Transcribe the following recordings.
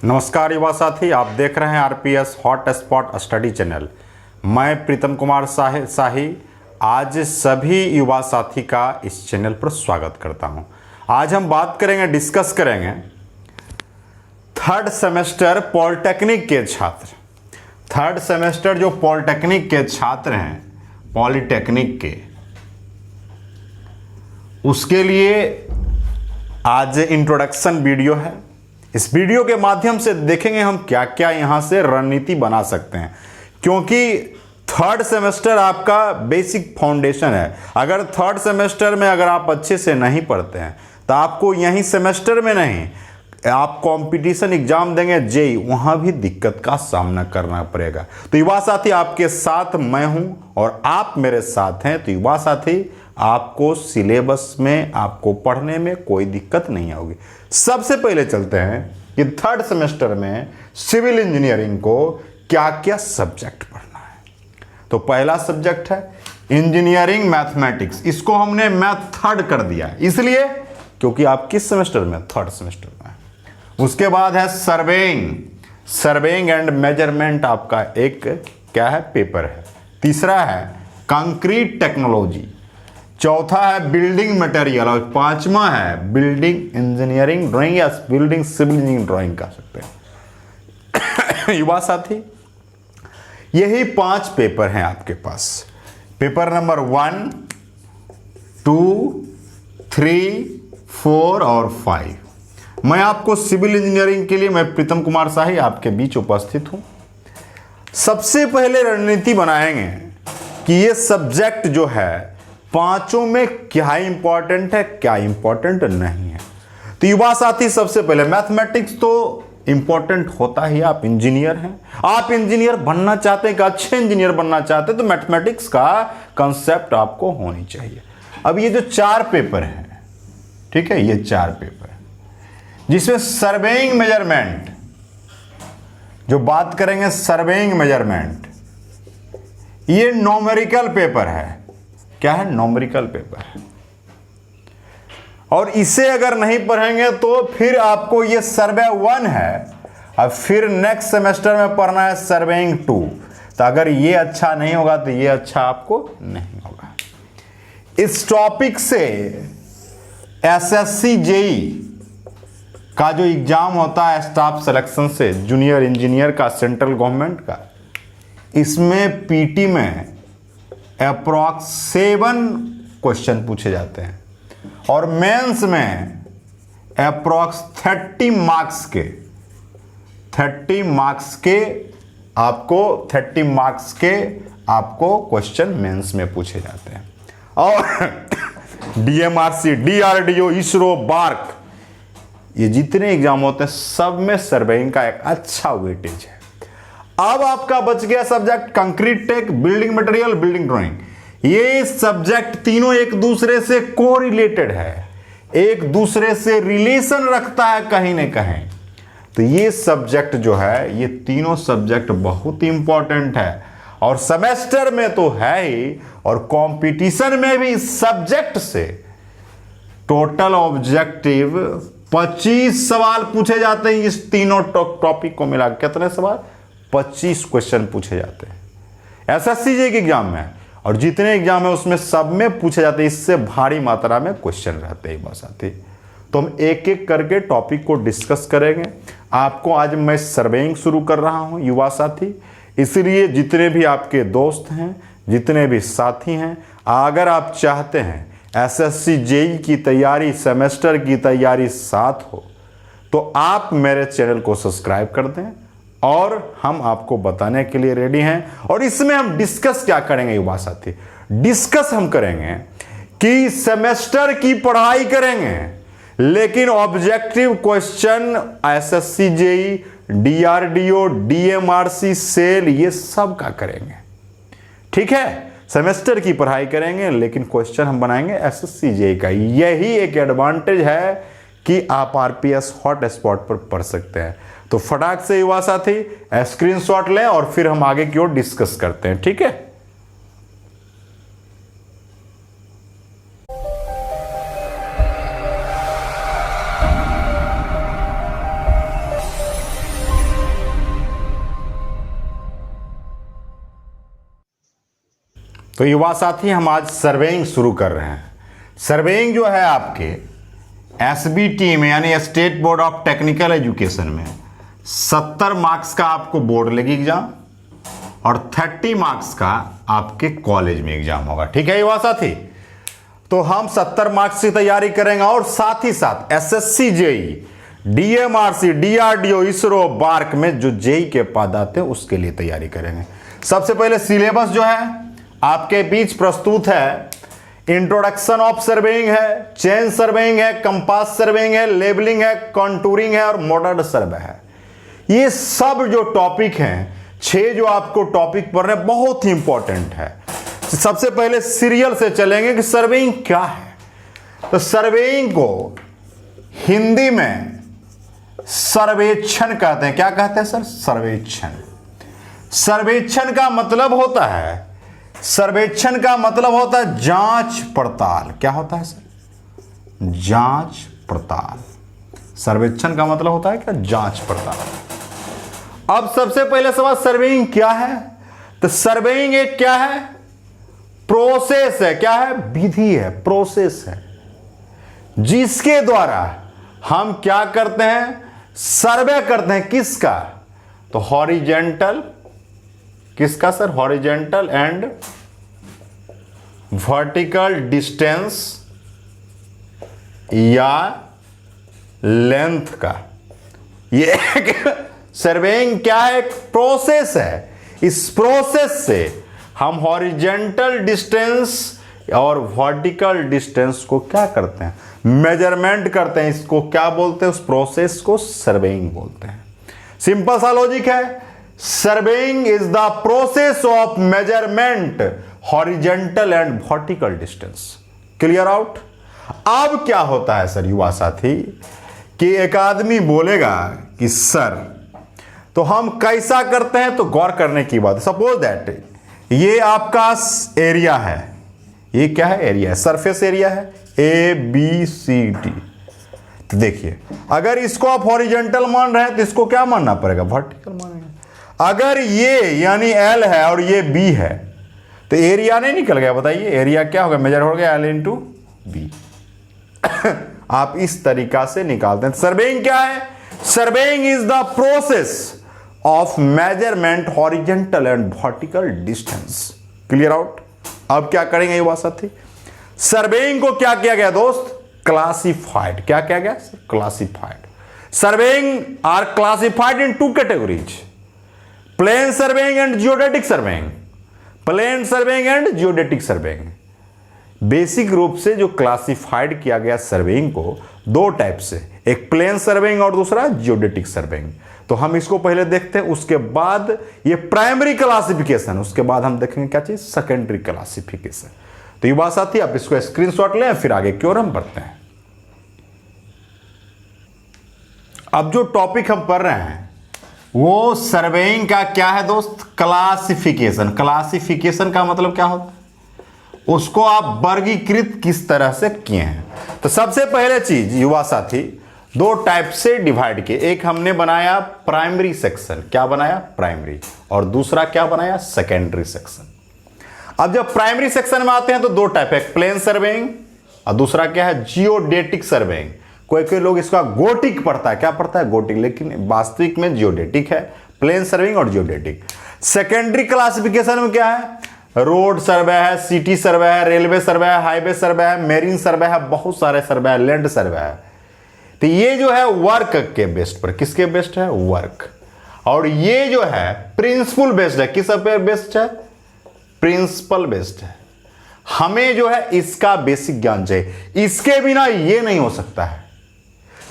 नमस्कार युवा साथी, आप देख रहे हैं RPS hot spot study channel. मैं प्रीतम कुमार शाही आज सभी युवा साथी का इस चैनल पर स्वागत करता हूं। आज हम बात करेंगे, डिस्कस करेंगे थर्ड सेमेस्टर पॉलिटेक्निक के छात्र। थर्ड सेमेस्टर जो पॉलिटेक्निक के छात्र हैं, पॉलिटेक्निक के, उसके लिए आज इंट्रोडक्शन वीडियो है। इस वीडियो के माध्यम से देखेंगे हम क्या क्या यहां से रणनीति बना सकते हैं, क्योंकि थर्ड सेमेस्टर आपका बेसिक फाउंडेशन है। अगर थर्ड सेमेस्टर में अगर आप अच्छे से नहीं पढ़ते हैं तो आपको यहीं सेमेस्टर में नहीं, आप कंपटीशन एग्जाम देंगे जेई, वहां भी दिक्कत का सामना करना पड़ेगा। तो युवा साथी, आपके साथ मैं हूं और आप मेरे साथ हैं। तो युवा साथी, आपको सिलेबस में, आपको पढ़ने में कोई दिक्कत नहीं होगी। सबसे पहले चलते हैं कि थर्ड सेमेस्टर में सिविल इंजीनियरिंग को क्या क्या सब्जेक्ट पढ़ना है। तो पहला सब्जेक्ट है इंजीनियरिंग मैथमेटिक्स। इसको हमने मैथ थर्ड कर दिया, इसलिए क्योंकि आप किस सेमेस्टर में? थर्ड सेमेस्टर में। उसके बाद है सर्वेइंग एंड मेजरमेंट, आपका एक क्या है? पेपर है। तीसरा है कंक्रीट टेक्नोलॉजी। चौथा है बिल्डिंग मटेरियल और पांचवा है बिल्डिंग इंजीनियरिंग ड्राइंग या बिल्डिंग सिविल इंजीनियरिंग ड्राइंग कह सकते हैं। युवा साथी, यही 5 पेपर हैं आपके पास। पेपर नंबर 1, 2, 3, 4 और 5। मैं आपको सिविल इंजीनियरिंग के लिए, मैं प्रीतम कुमार शाही आपके बीच उपस्थित हूं। सबसे पहले रणनीति बनाएंगे कि ये सब्जेक्ट जो है पांचों में क्या इंपॉर्टेंट है, क्या इंपॉर्टेंट नहीं है। तो युवा साथी, सबसे पहले मैथमेटिक्स तो इंपॉर्टेंट होता ही। आप इंजीनियर हैं, आप इंजीनियर बनना चाहते हैं, अच्छे इंजीनियर बनना चाहते हैं, तो मैथमेटिक्स का कंसेप्ट आपको होनी चाहिए। अब ये जो 4 पेपर हैं, ठीक है, ये 4 पेपर है, जिसमें सर्वेइंग मेजरमेंट, जो बात करेंगे सर्वेइंग मेजरमेंट, ये न्यूमेरिकल पेपर है। क्या है? न्यूमेरिकल पेपर है। और इसे अगर नहीं पढ़ेंगे तो फिर आपको ये सर्वे 1 है, और फिर नेक्स्ट सेमेस्टर में पढ़ना है सर्वेइंग 2। तो अगर ये अच्छा नहीं होगा तो ये अच्छा आपको नहीं होगा। इस टॉपिक से एसएससी जेई का जो एग्जाम होता है स्टाफ सिलेक्शन से, जूनियर इंजीनियर का, सेंट्रल गवर्नमेंट का, इसमें पीटी में अप्रॉक्स 7 क्वेश्चन पूछे जाते हैं और मेंस में अप्रॉक्स 30 मार्क्स के आपको क्वेश्चन मेंस में पूछे जाते हैं। और डीएमआरसी, डीआरडीओ, इसरो, बार्क, ये जितने एग्जाम होते हैं सब में सर्वेइंग का एक अच्छा वेटेज है। अब आपका बच गया subject concrete tech, building material, building drawing. ये सब्जेक्ट तीनों एक दूसरे से कोरिलेटेड है, एक दूसरे से रिलेशन रखता है कहीं ना कहीं। तो ये सब्जेक्ट जो है, ये तीनों सब्जेक्ट बहुत इंपॉर्टेंट है और सेमेस्टर में तो है ही, और कंपटीशन में भी इस सब्जेक्ट से टोटल ऑब्जेक्टिव 25 सवाल पूछे जाते हैं। इस तीनों टॉपिक को मिला कितने सवाल? 25 क्वेश्चन पूछे जाते हैं एसएससी के एग्जाम में, और जितने एग्जाम है उसमें सब में पूछे जाते हैं। इससे भारी मात्रा में क्वेश्चन रहते हैं बस आते। तो हम एक एक करके टॉपिक को डिस्कस करेंगे। आपको आज मैं सर्वेइंग शुरू कर रहा हूं युवा साथी, इसलिए जितने भी आपके दोस्त हैं, जितने भी साथी हैं, अगर आप चाहते हैं एसएससी जेई की तैयारी, सेमेस्टर की तैयारी साथ हो, तो आप मेरे चैनल को सब्सक्राइब कर दें और हम आपको बताने के लिए रेडी हैं। और इसमें हम डिस्कस क्या करेंगे युवा साथी? डिस्कस हम करेंगे कि सेमेस्टर की पढ़ाई करेंगे, लेकिन objective question SSC JE, DRDO, DMRC, SAIL, ये सब का करेंगे। ठीक है, सेमेस्टर की पढ़ाई करेंगे लेकिन क्वेश्चन हम बनाएंगे एसएससी जेई का। यही एक एडवांटेज है कि आप आरपीएस हॉट स्पॉट पर पढ़ सकते हैं। तो फटाक से युवा साथी स्क्रीनशॉट लें और फिर हम आगे की ओर डिस्कस करते हैं। ठीक है, तो युवा साथी, हम आज सर्वेइंग शुरू कर रहे हैं। सर्वेइंग जो है आपके एसबीटी में यानी state board of technical education में 70 मार्क्स का आपको बोर्ड लेगी एग्जाम और 30 मार्क्स का आपके कॉलेज में एग्जाम होगा। ठीक है युवा साथी, तो हम 70 मार्क्स की तैयारी करेंगे और साथ ही साथ SSC JE, DMRC, DRDO, ISRO, BARC में जो जेई के पद आते हैं उसके लिए तैयारी करेंगे। सबसे पहले सिलेबस जो है आपके बीच प्रस्तुत है। इंट्रोडक्शन ऑफ सर्वेइंग है, चेन सर्वेइंग है, कंपास सर्वेइंग है, लेबलिंग है, कॉन्टूरिंग है और मॉडर्न सर्वे है। ये सब जो टॉपिक हैं, 6 जो आपको टॉपिक पढ़ने बहुत ही इंपॉर्टेंट है। सबसे पहले सीरियल से चलेंगे कि सर्वेइंग क्या है। तो सर्वेइंग को हिंदी में सर्वेक्षण कहते हैं। क्या कहते हैं सर? सर्वेक्षण। सर्वेक्षण का मतलब होता है, सर्वेक्षण का मतलब होता है जांच पड़ताल। क्या होता है सर? जांच पड़ताल। सर्वेक्षण का मतलब होता है क्या? जांच पड़ताल। अब सबसे पहले सवाल, सर्वेइंग क्या है? तो सर्वेइंग एक क्या है? प्रोसेस है। क्या है? विधि है, प्रोसेस है, जिसके द्वारा हम क्या करते हैं? सर्वे करते हैं। किसका? तो हॉरिजेंटल, किसका sir? Horizontal and vertical distance या लेंथ का। ये एक सर्वेइंग क्या है? एक प्रोसेस है। इस प्रोसेस से हम हॉरिजेंटल डिस्टेंस और वर्टिकल डिस्टेंस को क्या करते हैं? मेजरमेंट करते हैं। इसको क्या बोलते हैं? उस प्रोसेस को सर्वेइंग बोलते हैं। सिंपल सा लॉजिक है। Surveying is the process of measurement horizontal and vertical distance. Clear out? अब क्या होता है सर युवा साथी कि एक आदमी बोलेगा कि सर तो हम कैसा करते हैं, तो गौर करने की बात है। सपोज दैट ये आपका एरिया है। ये क्या है? एरिया है, सरफेस एरिया है ABCD। तो देखिए, अगर इसको आप हॉरिजेंटल मान रहे हैं तो इसको क्या मानना पड़ेगा? वर्टिकल मानेंगे। अगर ये यानी L है और ये B है तो एरिया नहीं निकल गया? बताइए एरिया क्या होगा? मेजर हो गया L इंटू B। आप इस तरीका से निकालते हैं। सर्वेइंग क्या है? Surveying is the process of measurement horizontal and vertical distance. Clear out? अब क्या करेंगे युवा साथी? सर्वेइंग को क्या किया गया दोस्त? क्लासिफाइड। क्या किया गया? Classified. Surveying are classified in 2 categories, plane surveying and geodetic surveying. Plane surveying and geodetic surveying. Basic रूप से जो क्लासिफाइड किया गया सर्वेइंग को 2 टाइप से, एक प्लेन सर्वेइंग और दूसरा जियोडेटिक सर्वेइंग। तो हम इसको पहले देखते हैं, उसके बाद ये प्राइमरी क्लासिफिकेशन, उसके बाद हम देखेंगे क्या चीज? Secondary classification. तो ये बात साथी आप इसको स्क्रीनशॉट लें, फिर आगे की ओर हम बढ़ते हैं। अब जो टॉपिक हम पढ़ रहे हैं वो सर्वेइंग का क्या है दोस्त? क्लासिफिकेशन। क्लासिफिकेशन का मतलब क्या होता है? उसको आप वर्गीकृत किस तरह से किए हैं। तो सबसे पहले चीज युवा साथी 2 टाइप से डिवाइड किए। एक हमने बनाया प्राइमरी सेक्शन। क्या बनाया? प्राइमरी। और दूसरा क्या बनाया? Secondary section. अब जब प्राइमरी सेक्शन में आते हैं तो 2 टाइप है, एक प्लेन सर्वेइंग और दूसरा क्या है? Geodetic surveying. कोई कोई लोग इसका गोटिक पढ़ता है। क्या पढ़ता है? गोटिक, लेकिन वास्तविक में जियोडेटिक है। प्लेन सर्वेइंग और जियोडेटिक। सेकेंडरी क्लासिफिकेशन में क्या है? रोड सर्वे है, सिटी सर्वे है, रेलवे सर्वे है, हाईवे सर्वे है, मेरीन सर्वे है, बहुत सारे सर्वे है, लैंड सर्वे है। तो ये जो है वर्क के बेस्ड पर, किसके बेस्ड है? वर्क। और ये जो है प्रिंसिपल बेस्ड है। किस पे बेस्ड है? प्रिंसिपल बेस्ड है। हमें जो है इसका बेसिक ज्ञान चाहिए, इसके बिना ये नहीं हो सकता है।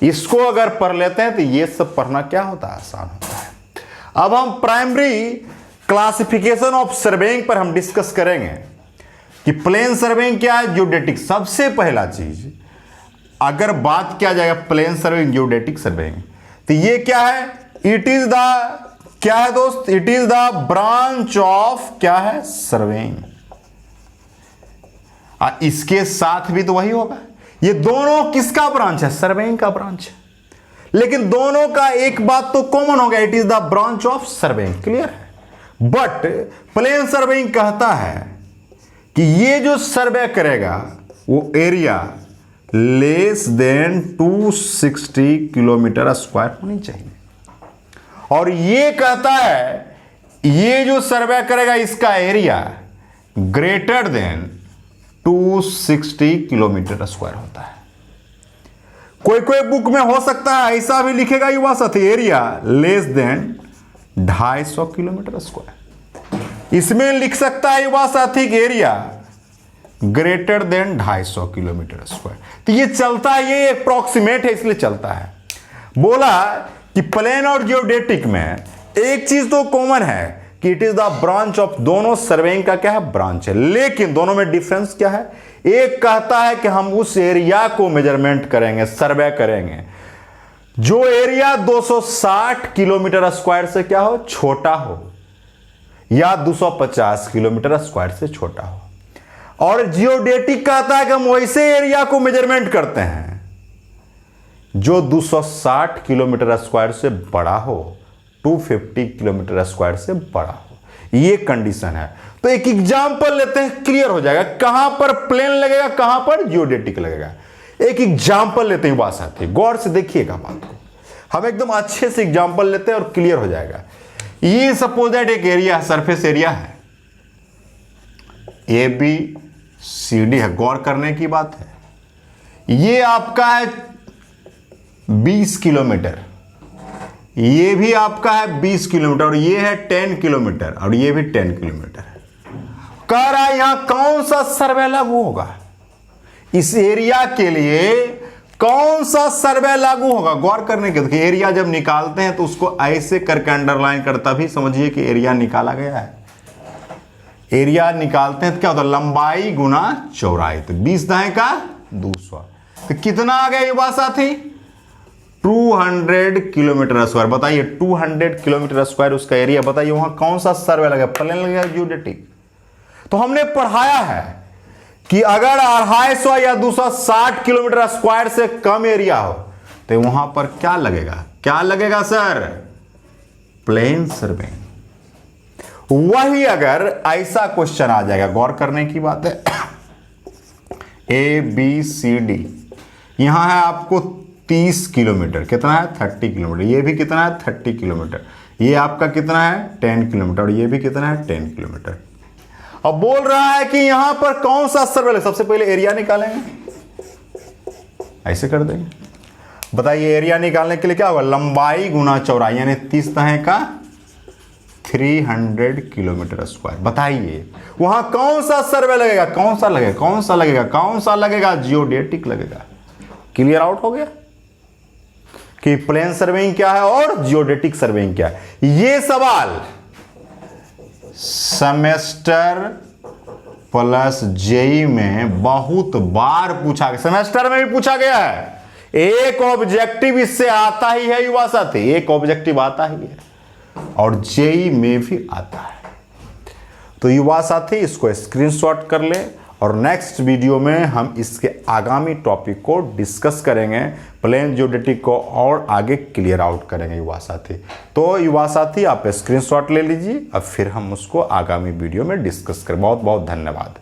इसको अगर पढ़ लेते हैं तो ये सब पढ़ना क्या होता है? आसान होता है। अब हम प्राइमरी क्लासिफिकेशन ऑफ सर्वेइंग पर हम डिस्कस करेंगे कि प्लेन सर्वेइंग क्या है, जियोडेटिक। सबसे पहला चीज अगर बात किया जाएगा प्लेन सर्वेइंग, जियोडेटिक सर्वेइंग, तो ये क्या है? इट इज द क्या है दोस्त? It is the branch of क्या है? सर्वेइंग। इसके साथ भी तो वही होगा। ये दोनों किसका ब्रांच है? सर्वेइंग का ब्रांच है। लेकिन दोनों का एक बात तो कॉमन हो गया, it is the branch of surveying. Clear है? बट प्लेन सर्वेइंग कहता है कि ये जो सर्वे करेगा वो area less than 260 kilometre square होनी चाहिए। और ये कहता है ये जो सर्वे करेगा इसका area greater than 260 kilometre square होता है। कोई कोई बुक में हो सकता है ऐसा भी लिखेगा युवा साथी, area less than 250 kilometre square. इसमें लिख सकता है युवा साथी कि area greater than 250 kilometre square. तो ये चलता है, ये अप्रोक्सीमेट है इसलिए चलता है। बोला कि प्लेन और जियोडेटिक में एक चीज तो कॉमन है कि it is the branch of, दोनों सर्वेइंग का क्या है, ब्रांच है। लेकिन दोनों में डिफरेंस क्या है, एक कहता है कि हम उस एरिया को मेजरमेंट करेंगे, सर्वे करेंगे जो एरिया 260 किलोमीटर स्क्वायर से क्या हो, छोटा हो, या 250 किलोमीटर स्क्वायर से छोटा हो। और जियोडेटिक कहता है कि हम वैसे एरिया को मेजरमेंट करते हैं जो 260 किलोमीटर स्क्वायर से बड़ा हो, 250 किलोमीटर स्क्वायर से बड़ा हो। ये कंडीशन है। तो एक एग्जांपल लेते हैं, क्लियर हो जाएगा कहां पर प्लेन लगेगा, कहां पर जियोडेटिक लगेगा। एक एग्जांपल लेते हैं बात साथी, गौर से देखिएगा बात को। हम एकदम अच्छे से एग्जांपल लेते हैं और क्लियर हो जाएगा। ये सपोज दैट एक एरिया, सरफेस एरिया है, ABCD है, गौर करने की बात है। ये आपका है 20 किलोमीटर, ये भी आपका है 20 किलोमीटर, और ये है 10 किलोमीटर, और ये भी 10 किलोमीटर है। कह रहा है यहां कौन सा सर्वे लागू होगा, इस एरिया के लिए कौन सा सर्वे लागू होगा। गौर करने के, देखिए एरिया जब निकालते हैं तो उसको ऐसे करके अंडरलाइन करता भी समझिए कि एरिया निकाला गया है। एरिया निकालते हैं तो क्या होता है, लंबाई गुना चौड़ाई। तो 20 दाएं का 200, तो कितना आ गया ये बात साथी, 200 किलोमीटर स्क्वायर। बताइए 200 किलोमीटर स्क्वायर उसका एरिया। बताइए वहां कौन सा सर्वे लगेगा, प्लेन लगेगा, जियोडेटिक। तो हमने पढ़ाया है कि अगर 250 या 260 किलोमीटर स्क्वायर से कम एरिया हो तो वहां पर क्या लगेगा, क्या लगेगा सर, प्लेन सर्वे। वही अगर ऐसा क्वेश्चन आ जाएगा, गौर करने की बात है, ABCD, यहां है आपको 30 किलोमीटर, कितना है 30 किलोमीटर, ये भी कितना है 30 किलोमीटर, ये आपका कितना है 10 किलोमीटर, और ये भी कितना है 10 किलोमीटर। अब बोल रहा है कि यहां पर कौन सा सर्वे लगे। सबसे पहले एरिया निकालेंगे, ऐसे कर देंगे। बताइए एरिया निकालने के लिए क्या होगा, लंबाई गुना चौड़ाई, यानी 30 दाएं का 300 किलोमीटर स्क्वायर। बताइए वहां कौन सा सर्वे लगेगा, कौन सा लगेगा, कौन सा लगेगा, कौन सा लगेगा, जियोडेटिक लगेगा। क्लियर आउट हो गया कि प्लेन सर्वेइंग क्या है और जियोडेटिक सर्वेइंग क्या है। यह सवाल सेमेस्टर प्लस जेई में बहुत बार पूछा गया, सेमेस्टर में भी पूछा गया है। एक ऑब्जेक्टिव इससे आता ही है युवा साथी, एक ऑब्जेक्टिव आता ही है, और जेई में भी आता है। तो युवा साथी इसको स्क्रीनशॉट कर ले, और नेक्स्ट वीडियो में हम इसके आगामी टॉपिक को डिस्कस करेंगे, प्लेन जियोडेटिक को और आगे क्लियर आउट करेंगे युवा साथी। तो युवा साथी आप स्क्रीनशॉट ले लीजिए, अब फिर हम उसको आगामी वीडियो में डिस्कस करें। बहुत बहुत धन्यवाद।